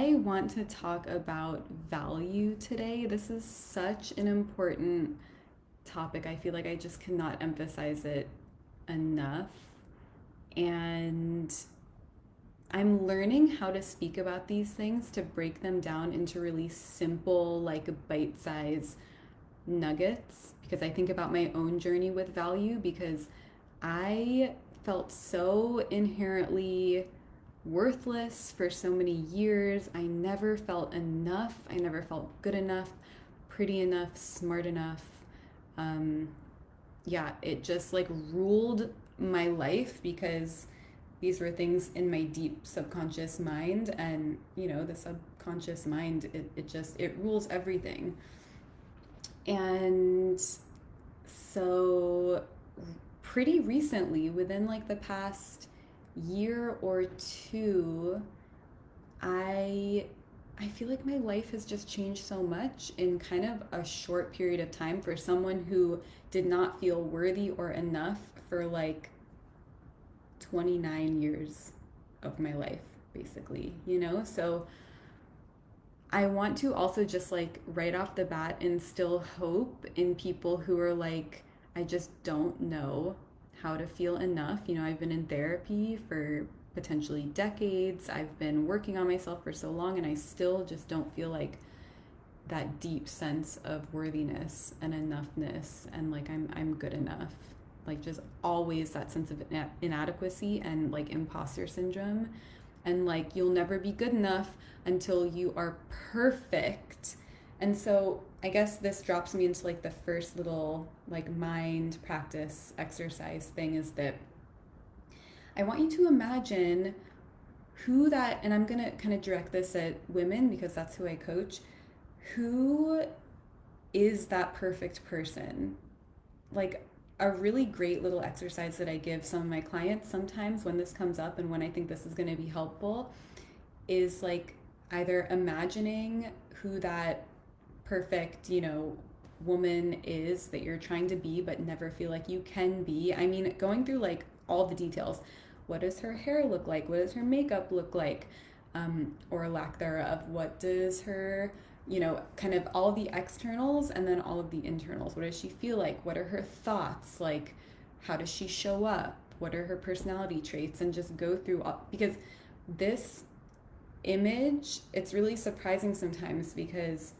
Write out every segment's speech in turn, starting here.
I want to talk about value today. This is such an important topic. I feel like I just cannot emphasize it enough. And I'm learning how to speak about these things to break them down into really simple, like bite size nuggets. Because I think about my own journey with value because I felt so inherently worthless for so many years. I never felt enough. I never felt good enough, pretty enough, smart enough. Um, yeah, it just like ruled my life because these were things in my deep subconscious mind. And, the subconscious mind, it rules everything. And so pretty recently, within like the past year or two, I I feel like my life has just changed so much in kind of a short period of time for someone who did not feel worthy or enough for like 29 years of my life, basically. So I want to also just like right off the bat instill hope in people who are like, I just don't know how to feel enough. I've been in therapy for potentially decades. I've been working on myself for so long, and I still just don't feel like that deep sense of worthiness and enoughness and like I'm good enough. Like just always that sense of inadequacy and like imposter syndrome, and like you'll never be good enough until you are perfect. And so I guess this drops me into like the first little like mind practice exercise thing is that I want you to imagine who that, and I'm gonna kind of direct this at women because that's who I coach. Who is that perfect person? Like a really great little exercise that I give some of my clients sometimes when this comes up and when I think this is going to be helpful is like either imagining who that perfect, woman is that you're trying to be but never feel like you can be. I mean, going through like all the details. What does her hair look like? What does her makeup look like? Or lack thereof. What does her, kind of all the externals and then all of the internals. What does she feel like? What are her thoughts? Like, how does she show up? What are her personality traits? And just go through all, because this image, it's really surprising sometimes because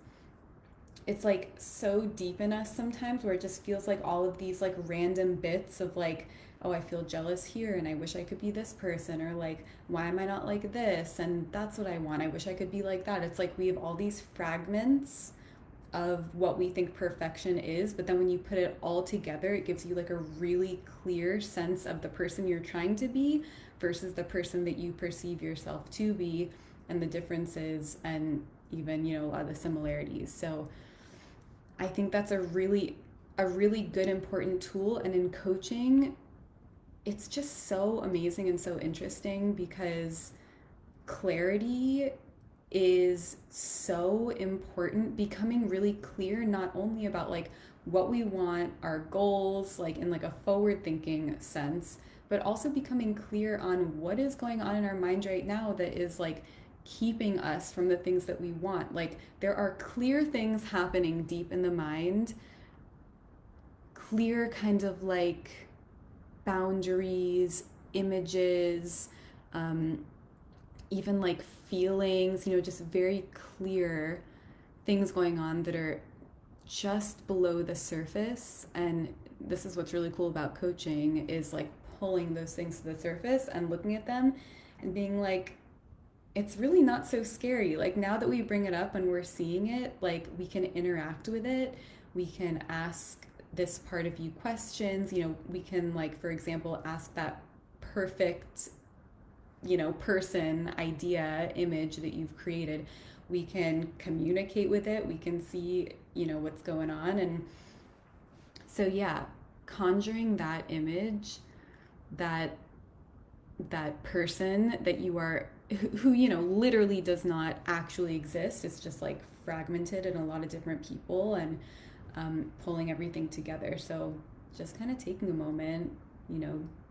it's like so deep in us sometimes where it just feels like all of these like random bits of like, oh, I feel jealous here and I wish I could be this person, or like, why am I not like this? And that's what I want. I wish I could be like that. It's like we have all these fragments of what we think perfection is, but then when you put it all together, it gives you like a really clear sense of the person you're trying to be versus the person that you perceive yourself to be, and the differences and even, a lot of the similarities. So I think that's a really good important tool, and in coaching it's just so amazing and so interesting because clarity is so important, becoming really clear not only about like what we want, our goals, like in like a forward thinking sense, but also becoming clear on what is going on in our mind right now that is like keeping us from the things that we want. Like there are clear things happening deep in the mind, clear kind of like boundaries, images, um, even like feelings, just very clear things going on that are just below the surface. And this is what's really cool about coaching is like pulling those things to the surface and looking at them and being like, it's really not so scary. Like now that we bring it up and we're seeing it, like we can interact with it. We can ask this part of you questions. We can like, for example, ask that perfect, person, idea, image that you've created. We can communicate with it. We can see, what's going on. And so yeah, conjuring that image, that that person that you are, who literally does not actually exist. It's just like fragmented in a lot of different people, and pulling everything together. So just kind of taking a moment,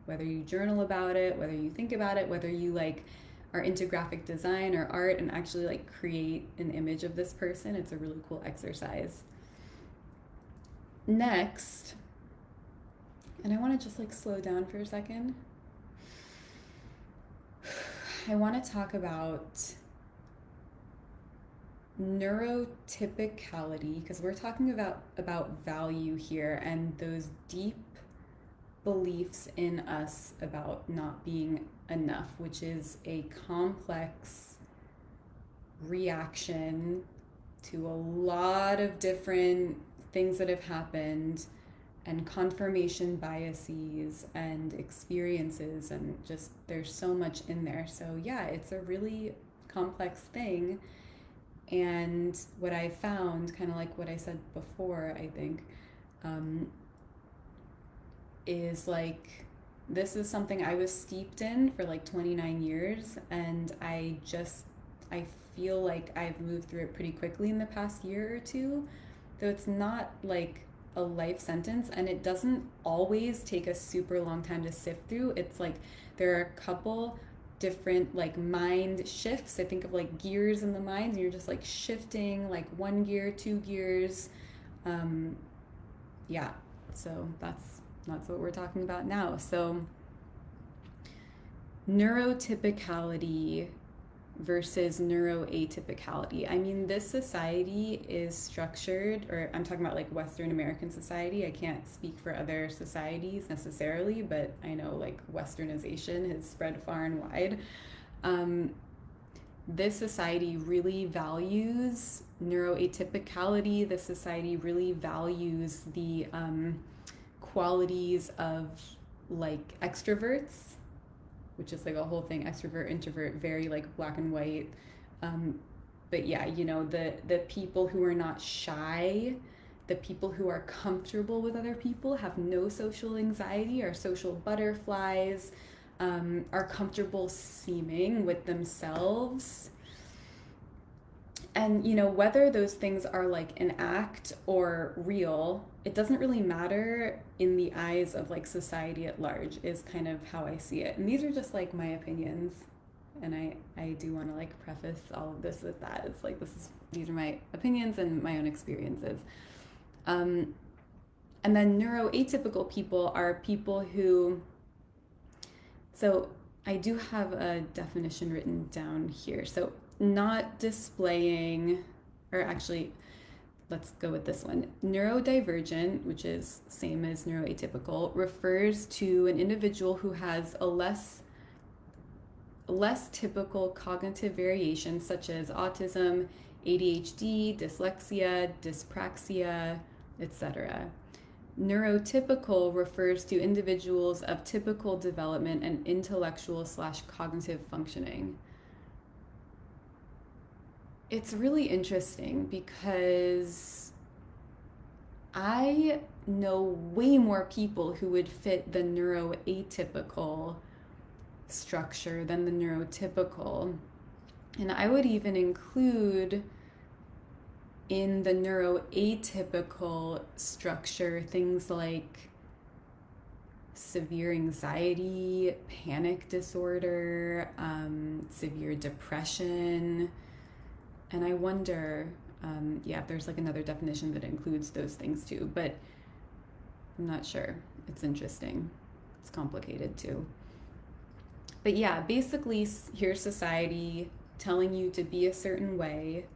whether you journal about it, whether you think about it, whether you like are into graphic design or art and actually like create an image of this person. It's a really cool exercise. Next, and I want to just like slow down for a second. I want to talk about neurotypicality, because we're talking about value here and those deep beliefs in us about not being enough, which is a complex reaction to a lot of different things that have happened and confirmation biases and experiences, and just there's so much in there. So yeah, it's a really complex thing. And what I found, kind of like what I said before, I think, is like this is something I was steeped in for like 29 years, and I feel like I've moved through it pretty quickly in the past year or two. Though it's not like a life sentence, and it doesn't always take a super long time to sift through. It's like there are a couple different like mind shifts. I think of like gears in the mind, and you're just like shifting like one gear, two gears. Yeah, so that's what we're talking about now. So neurotypicality versus neuro-atypicality. I mean, this society is structured, or I'm talking about like Western American society. I can't speak for other societies necessarily, but I know like Westernization has spread far and wide. This society really values neuro-atypicality. This society really values the qualities of like extroverts, which is like a whole thing, extrovert, introvert, very like black and white. But yeah, you know, the people who are not shy, the people who are comfortable with other people, have no social anxiety, are social butterflies, are comfortable seeming with themselves. And, you know, whether those things are like an act or real, it doesn't really matter in the eyes of like society at large, is kind of how I see it. And these are just like my opinions. And I do want to like preface all of this with that. It's like these are my opinions and my own experiences. And then neuroatypical people are people who, so I do have a definition written down here. So not displaying, or actually, let's go with this one. Neurodivergent, which is same as neuroatypical, refers to an individual who has a less typical cognitive variations such as autism, ADHD, dyslexia, dyspraxia, etc. Neurotypical refers to individuals of typical development and intellectual/cognitive functioning. It's really interesting because I know way more people who would fit the neuroatypical structure than the neurotypical. And I would even include in the neuroatypical structure things like severe anxiety, panic disorder, severe depression. And I wonder, if there's like another definition that includes those things too, but I'm not sure. It's interesting. It's complicated too. But yeah, basically, here's society telling you to be a certain way,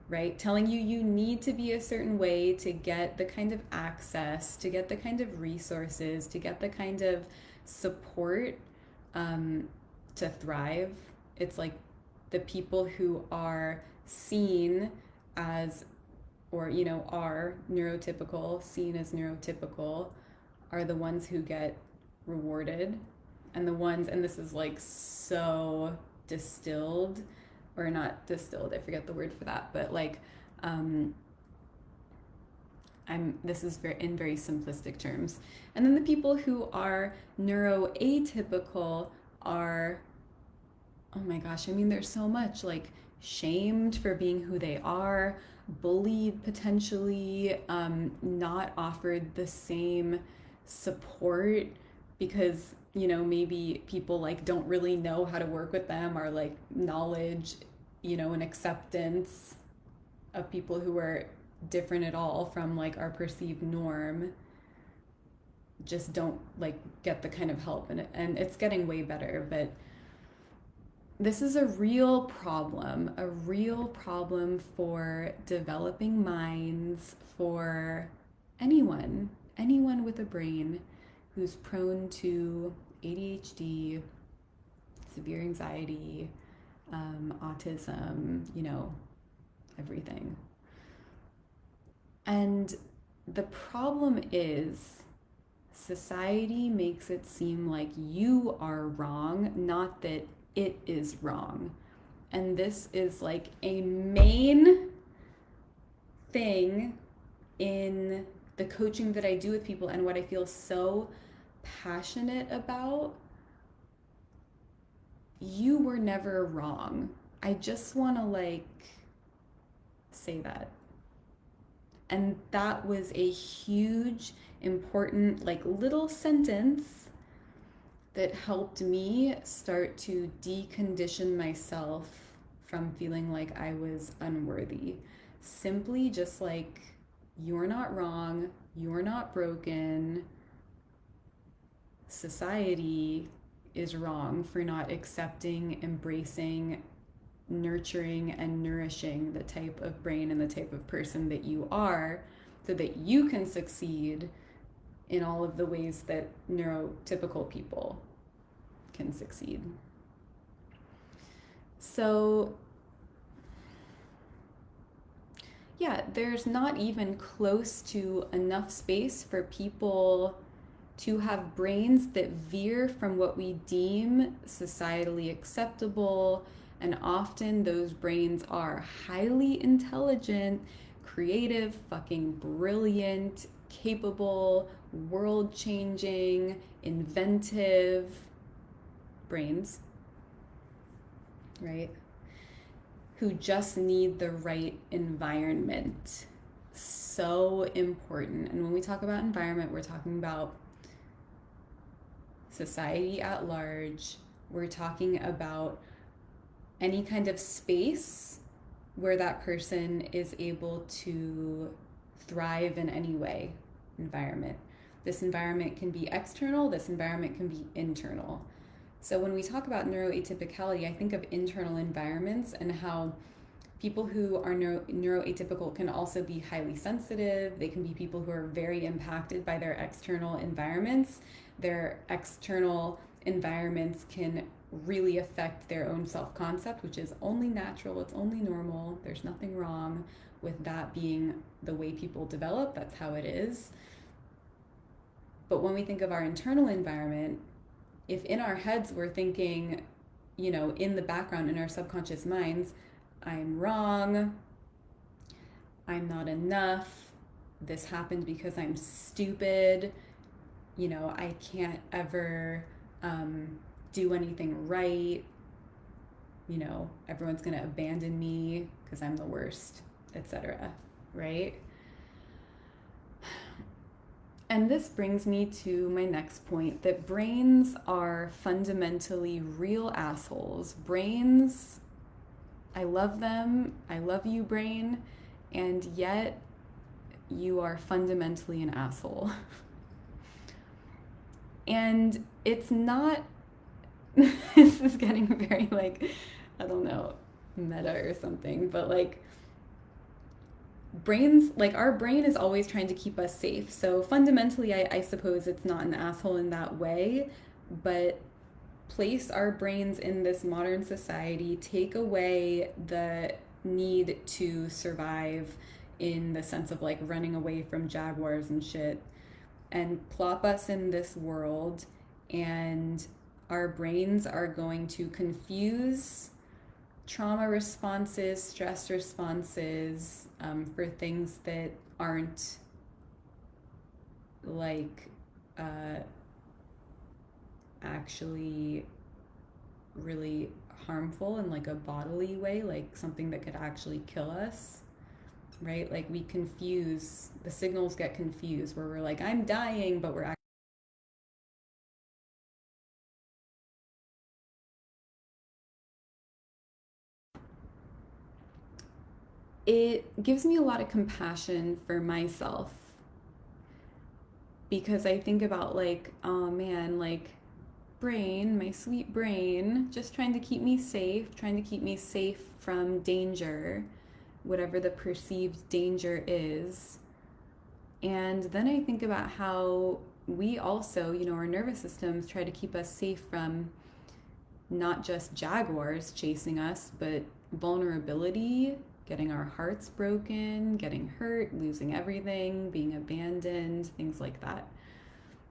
right? Telling you need to be a certain way to get the kind of access, to get the kind of resources, to get the kind of support to thrive. It's like the people who are seen as, or, you know, are neurotypical, seen as neurotypical, are the ones who get rewarded. And the ones, and this is like so distilled, or not distilled, I forget the word for that, but like, this is in very simplistic terms. And then the people who are neuroatypical are, oh my gosh, I mean, there's so much, like shamed for being who they are, bullied potentially, not offered the same support because maybe people like don't really know how to work with them, or like knowledge, and acceptance of people who are different at all from like our perceived norm just don't like get the kind of help, and it's getting way better, but this is a real problem for developing minds, for anyone with a brain who's prone to ADHD, severe anxiety, autism, everything. And the problem is, society makes it seem like you are wrong, not that it is wrong. And this is like a main thing in the coaching that I do with people, and what I feel so passionate about. You were never wrong. I just want to like say that. And that was a huge, important, like little sentence that helped me start to decondition myself from feeling like I was unworthy. Simply just like, you're not wrong, you're not broken. Society is wrong for not accepting, embracing, nurturing, and nourishing the type of brain and the type of person that you are, so that you can succeed in all of the ways that neurotypical people can succeed. So, yeah, there's not even close to enough space for people to have brains that veer from what we deem societally acceptable. And often those brains are highly intelligent, creative, fucking brilliant, capable, world changing, inventive brains, right? Who just need the right environment. So important. And when we talk about environment, we're talking about society at large. We're talking about any kind of space where that person is able to thrive in any way. Environment. This environment can be external, this environment can be internal. So when we talk about neuro-atypicality, I think of internal environments, and how people who are neuroatypical can also be highly sensitive. They can be people who are very impacted by their external environments. Their external environments can really affect their own self-concept, which is only natural, it's only normal. There's nothing wrong with that being the way people develop. That's how it is. But when we think of our internal environment, if in our heads we're thinking, in the background, in our subconscious minds, I'm wrong, I'm not enough, this happened because I'm stupid, I can't ever do anything right, everyone's gonna abandon me because I'm the worst, etc., right? And this brings me to my next point, that brains are fundamentally real assholes. Brains, I love them. I love you, brain. And yet, you are fundamentally an asshole. And it's not, this is getting very like, I don't know, meta or something, but like, brains, like our brain is always trying to keep us safe. So fundamentally, I suppose it's not an asshole in that way, but place our brains in this modern society, take away the need to survive in the sense of like running away from jaguars and shit, and plop us in this world, and our brains are going to confuse trauma responses, stress responses, for things that aren't like actually really harmful in like a bodily way, like something that could actually kill us, right? Like we confuse, the signals get confused where we're like, I'm dying, but we're it gives me a lot of compassion for myself because I think about like, oh man, like brain, my sweet brain, just trying to keep me safe, trying to keep me safe from danger, whatever the perceived danger is. And then I think about how we also, our nervous systems try to keep us safe from not just jaguars chasing us, but vulnerability, getting our hearts broken, getting hurt, losing everything, being abandoned, things like that.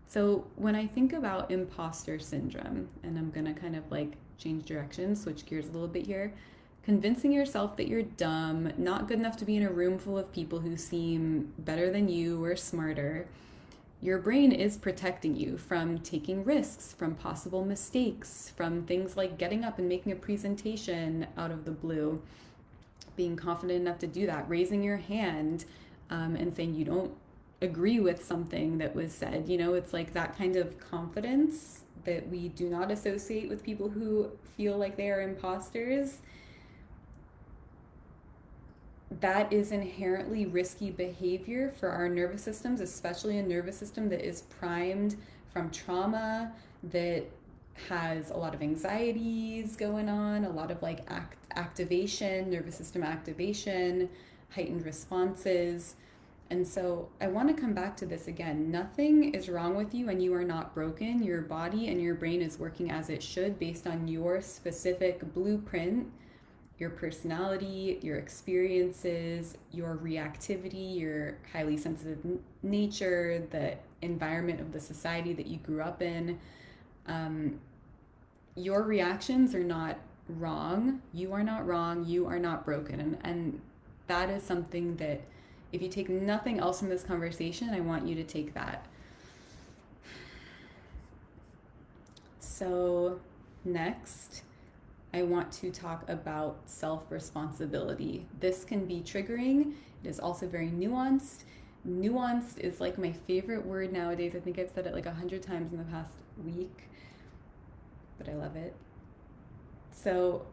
So when I think about imposter syndrome, and I'm gonna kind of like change direction, switch gears a little bit here, convincing yourself that you're dumb, not good enough to be in a room full of people who seem better than you or smarter, your brain is protecting you from taking risks, from possible mistakes, from things like getting up and making a presentation out of the blue, being confident enough to do that, raising your hand and saying you don't agree with something that was said. It's like that kind of confidence that we do not associate with people who feel like they are imposters. That is inherently risky behavior for our nervous systems, especially a nervous system that is primed from trauma, that has a lot of anxieties going on, a lot of like activation, nervous system activation, heightened responses. And so I want to come back to this again. Nothing is wrong with you and you are not broken. Your body and your brain is working as it should based on your specific blueprint, your personality, your experiences, your reactivity, your highly sensitive nature, the environment of the society that you grew up in. Your reactions are not wrong. You are not wrong. You are not broken. And that is something that, if you take nothing else from this conversation, I want you to take that. So, next, I want to talk about self-responsibility. This can be triggering. It is also very nuanced. Nuanced is like my favorite word nowadays. I think I've said it like 100 times in the past week, but I love it. So,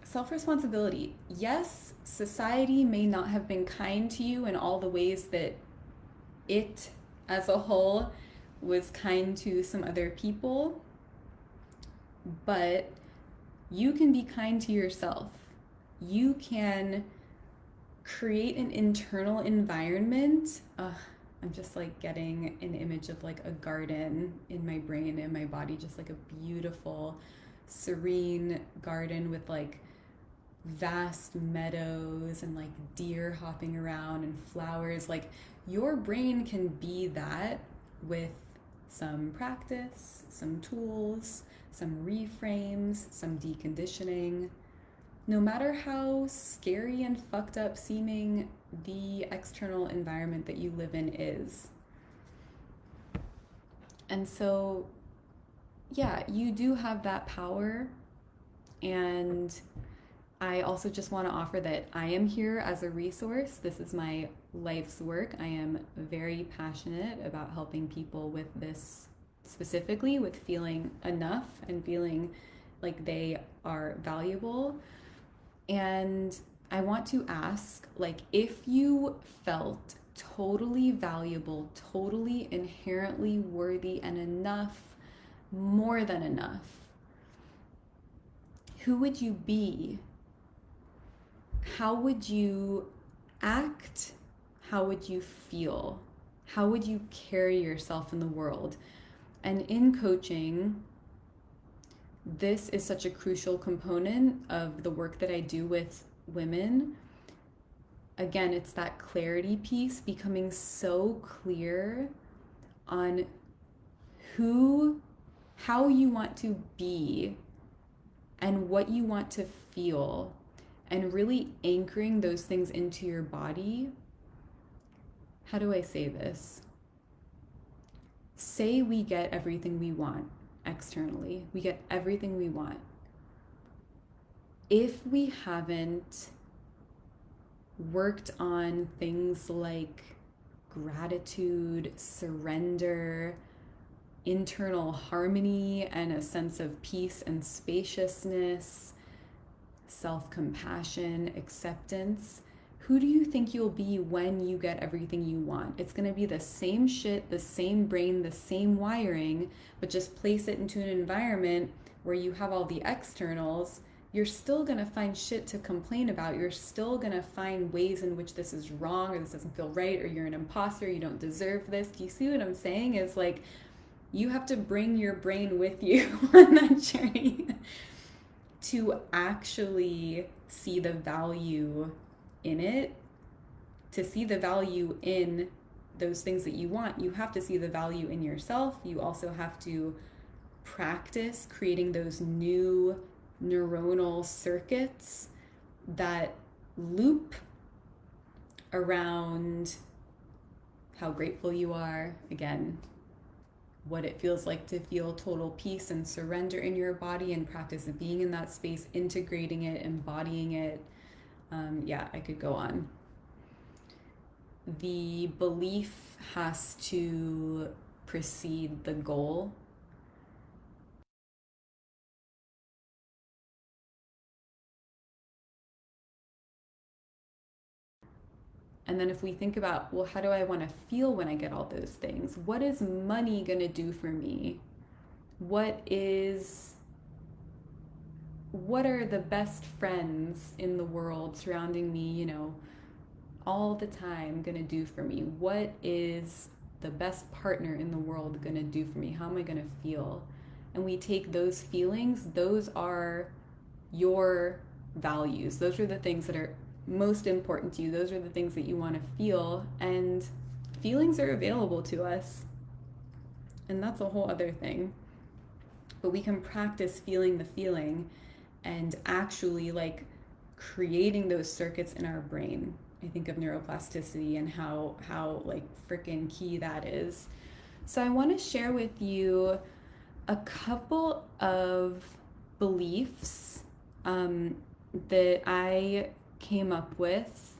self-responsibility. Yes, society may not have been kind to you in all the ways that it as a whole was kind to some other people, but you can be kind to yourself. You can create an internal environment. I'm just like getting an image of like a garden in my brain and my body, just like a beautiful, serene garden with like vast meadows and like deer hopping around and flowers. Like your brain can be that with some practice, some tools, some reframes, some deconditioning. No matter how scary and fucked up seeming the external environment that you live in is. And so, yeah, you do have that power. And I also just want to offer that I am here as a resource. This is my life's work. I am very passionate about helping people with this, specifically with feeling enough and feeling like they are valuable. And I want to ask, like, if you felt totally valuable, totally inherently worthy and enough, more than enough, who would you be? How would you act? How would you feel? How would you carry yourself in the world? And in coaching, this is such a crucial component of the work that I do with women. Again, it's that clarity piece, becoming so clear on how you want to be and what you want to feel, and really anchoring those things into your body. How do I say this? Say we get everything we want externally. We get everything we want. If we haven't worked on things like gratitude, surrender, internal harmony, and a sense of peace and spaciousness, self-compassion, acceptance, who do you think you'll be when you get everything you want? It's going to be the same shit, the same brain, the same wiring, but just place it into an environment where you have all the externals. You're still going to find shit to complain about. You're still going to find ways in which this is wrong or this doesn't feel right or you're an imposter, you don't deserve this. Do you see what I'm saying? Is like you have to bring your brain with you on that journey to actually see the value in it. To see the value in those things that you want, you have to see the value in yourself. You also have to practice creating those new neuronal circuits that loop around how grateful you are, again, what it feels like to feel total peace and surrender in your body, and practice being in that space, integrating it, embodying it. Yeah, I could go on. The belief has to precede the goal. And then if we think about, well, how do I want to feel when I get all those things? What is money going to do for me? What are the best friends in the world surrounding me, all the time going to do for me? What is the best partner in the world going to do for me? How am I going to feel? And we take those feelings, those are your values. Those are the things that are most important to you. Those are the things that you want to feel. And feelings are available to us. And that's a whole other thing. But we can practice feeling the feeling and actually like creating those circuits in our brain. I think of neuroplasticity and how like freaking key that is. So I want to share with you a couple of beliefs that I came up with,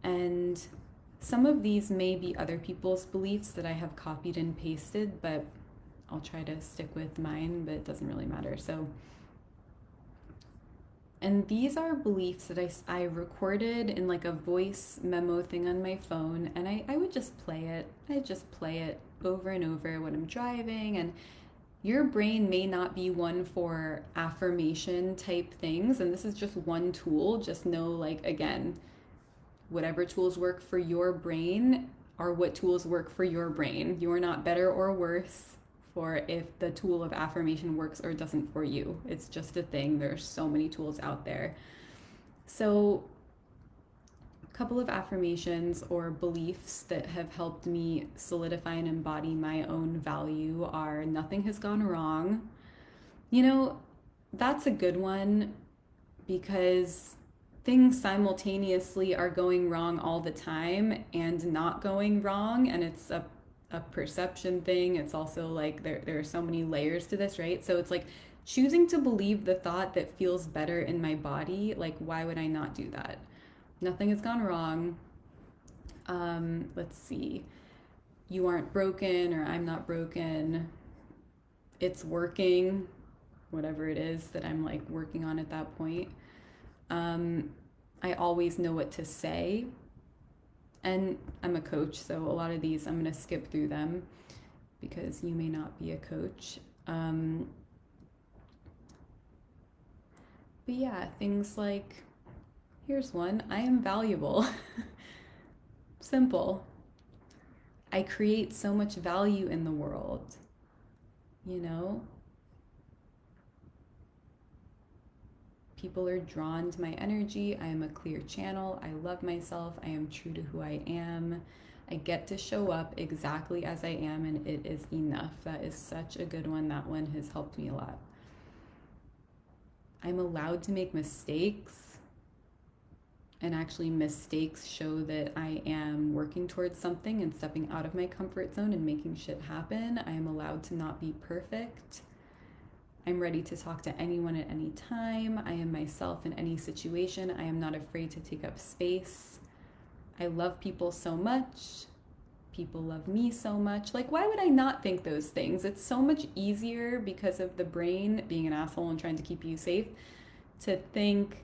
and some of these may be other people's beliefs that I have copied and pasted, but I'll try to stick with mine, but it doesn't really matter. So, and these are beliefs that I recorded in like a voice memo thing on my phone, and I would just play it. I just play it over and over when I'm driving. And your brain may not be one for affirmation type things, and this is just one tool. Just know, like, again, whatever tools work for your brain are what tools work for your brain. You're not better or worse for if the tool of affirmation works or doesn't for you. It's just a thing. There's so many tools out there. So a couple of affirmations or beliefs that have helped me solidify and embody my own value are: nothing has gone wrong. That's a good one because things simultaneously are going wrong all the time and not going wrong, and it's a perception thing. It's also like there are so many layers to this, right? So it's like choosing to believe the thought that feels better in my body. Like, why would I not do that? Nothing has gone wrong. Let's see. You aren't broken, or I'm not broken. It's working, whatever it is that I'm like working on at that point. I always know what to say. And I'm a coach, so a lot of these I'm going to skip through them because you may not be a coach. But yeah, things like, here's one: I am valuable. Simple. I create so much value in the world, you know? People are drawn to my energy. I am a clear channel. I love myself. I am true to who I am. I get to show up exactly as I am, and it is enough. That is such a good one. That one has helped me a lot. I'm allowed to make mistakes, and actually mistakes show that I am working towards something and stepping out of my comfort zone and making shit happen. I am allowed to not be perfect. I'm ready to talk to anyone at any time. I am myself in any situation. I am not afraid to take up space. I love people so much. People love me so much. Like, why would I not think those things? It's so much easier because of the brain being an asshole and trying to keep you safe to think,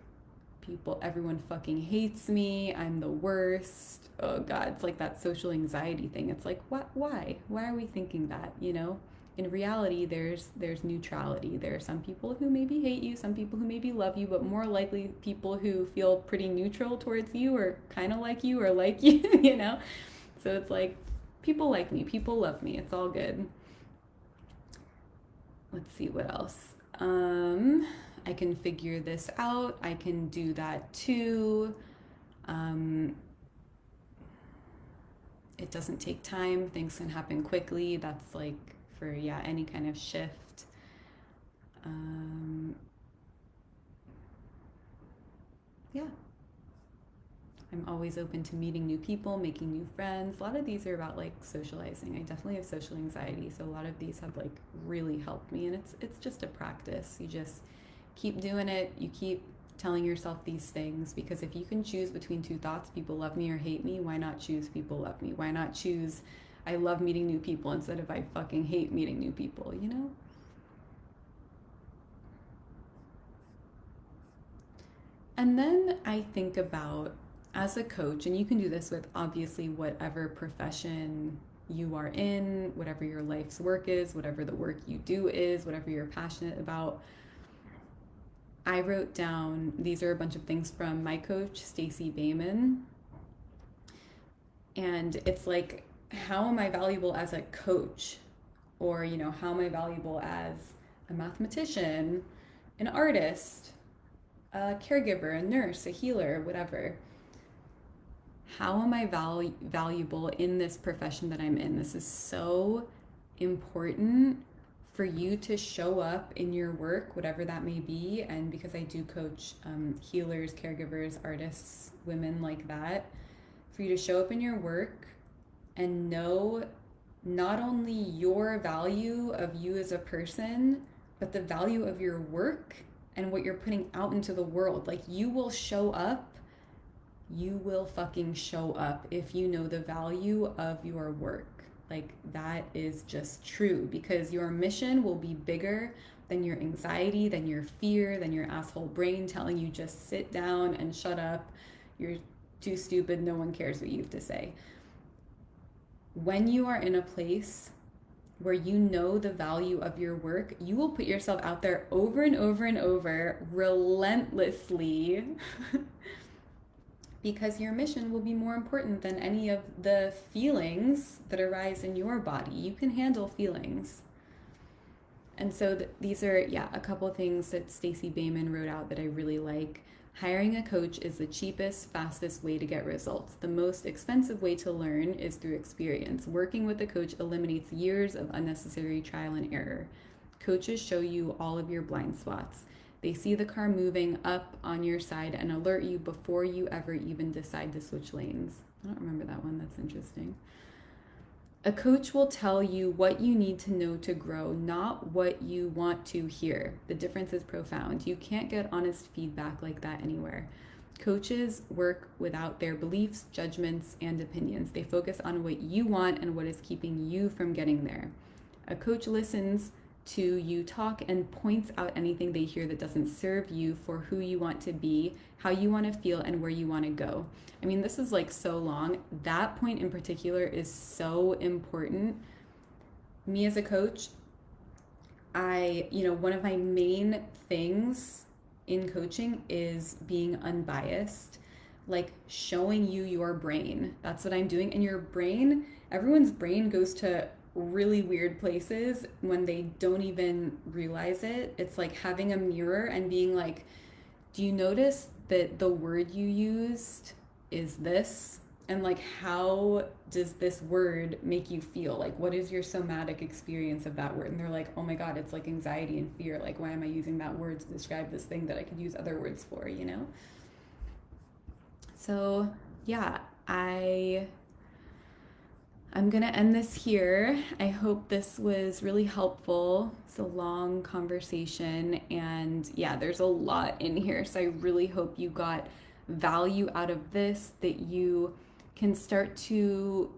everyone fucking hates me, I'm the worst. Oh God, it's like that social anxiety thing. It's like, what, why are we thinking that, you know? In reality, there's neutrality. There are some people who maybe hate you, some people who maybe love you, but more likely people who feel pretty neutral towards you, or kind of like you, or like you, you know? So it's like, people like me, people love me, it's all good. Let's see what else. I can figure this out. I can do that too. Um, it doesn't take time. Things can happen quickly. That's like for, yeah, any kind of shift. Yeah. I'm always open to meeting new people, making new friends. A lot of these are about like socializing. I definitely have social anxiety, so a lot of these have like really helped me, and it's just a practice. You just keep doing it. You keep telling yourself these things, because if you can choose between two thoughts, people love me or hate me, why not choose people love me? Why not choose I love meeting new people instead of I fucking hate meeting new people, you know? And then I think about, as a coach, and you can do this with obviously whatever profession you are in, whatever your life's work is, whatever the work you do is, whatever you're passionate about. I wrote down, these are a bunch of things from my coach, Stacey Bayman. And it's like, how am I valuable as a coach? Or, you know, how am I valuable as a mathematician, an artist, a caregiver, a nurse, a healer, whatever? How am I valuable in this profession that I'm in? This is so important for you to show up in your work, whatever that may be. And because I do coach healers, caregivers, artists, women like that, for you to show up in your work and know not only your value of you as a person, but the value of your work and what you're putting out into the world. Like, you will show up, you will fucking show up if you know the value of your work. Like, that is just true, because your mission will be bigger than your anxiety, than your fear, than your asshole brain telling you just sit down and shut up. You're too stupid, no one cares what you have to say. When you are in a place where you know the value of your work, you will put yourself out there over and over and over, relentlessly, because your mission will be more important than any of the feelings that arise in your body. You can handle feelings. And so these are, yeah, a couple of things that Stacey Bayman wrote out that I really like. Hiring a coach is the cheapest, fastest way to get results. The most expensive way to learn is through experience. Working with a coach eliminates years of unnecessary trial and error. Coaches show you all of your blind spots. They see the car moving up on your side and alert you before you ever even decide to switch lanes. I don't remember that one. That's interesting. A coach will tell you what you need to know to grow, not what you want to hear. The difference is profound. You can't get honest feedback like that anywhere. Coaches work without their beliefs, judgments, and opinions. They focus on what you want and what is keeping you from getting there. A coach listens to you talk and points out anything they hear that doesn't serve you for who you want to be, how you want to feel, and where you want to go. I mean, this is like so long. That point in particular is so important. Me as a coach, one of my main things in coaching is being unbiased, like showing you your brain. That's what I'm doing. And your brain, everyone's brain goes to really weird places when they don't even realize it. It's like having a mirror and being like, do you notice that the word you used is this? And like, how does this word make you feel? Like, what is your somatic experience of that word? And they're like, oh my God, it's like anxiety and fear. Like, why am I using that word to describe this thing that I could use other words for, you know? So yeah, I'm going to end this here. I hope this was really helpful. It's a long conversation, and yeah, there's a lot in here. So I really hope you got value out of this, that you can start to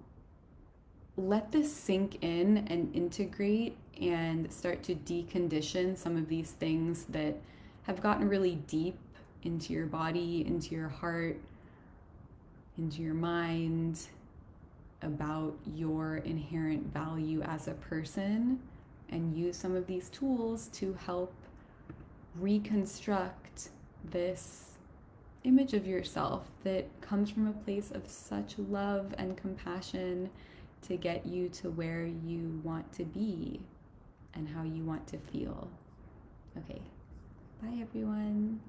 let this sink in and integrate and start to decondition some of these things that have gotten really deep into your body, into your heart, into your mind, about your inherent value as a person, and use some of these tools to help reconstruct this image of yourself that comes from a place of such love and compassion to get you to where you want to be and how you want to feel. Okay, bye everyone.